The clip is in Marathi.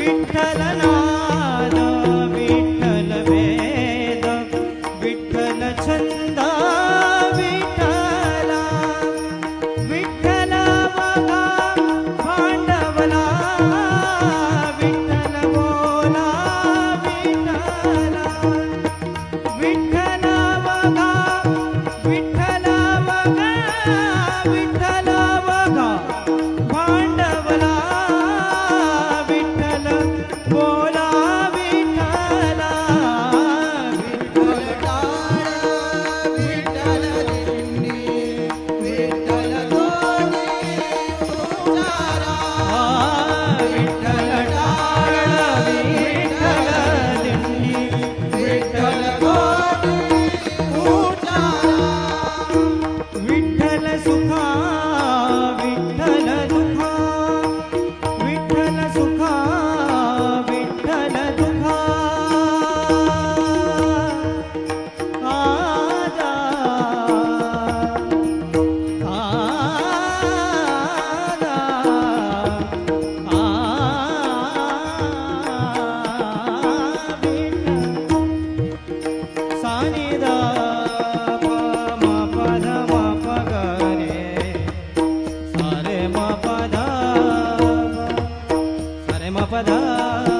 विठ्ठल नाद विठ्ठल वेद विठ्ठल छंद विठ्ठला विठ्ठल बघा भांडवला विठ्ठल बोला विठ्ठला विठ्ठल बघा विठ्ठल बघा विठ्ठल बघा भांडवला विठ्ठल बोला विठ्ठला विठ्ठल टाळ विठ्ठल दिंडी विठ्ठल दोन्ही उचारा विठ्ठल टाळ विठ्ठल दिंडी विठ्ठल दोन्ही उचारा विठ्ठल सुखा विठ्ठल दुखा विठ्ठल सुखा विठ्ठल दुखा आजा सानी दा पा मा पा ध मा पा ग रे सा रे मा पा ध सा रे मा पा ध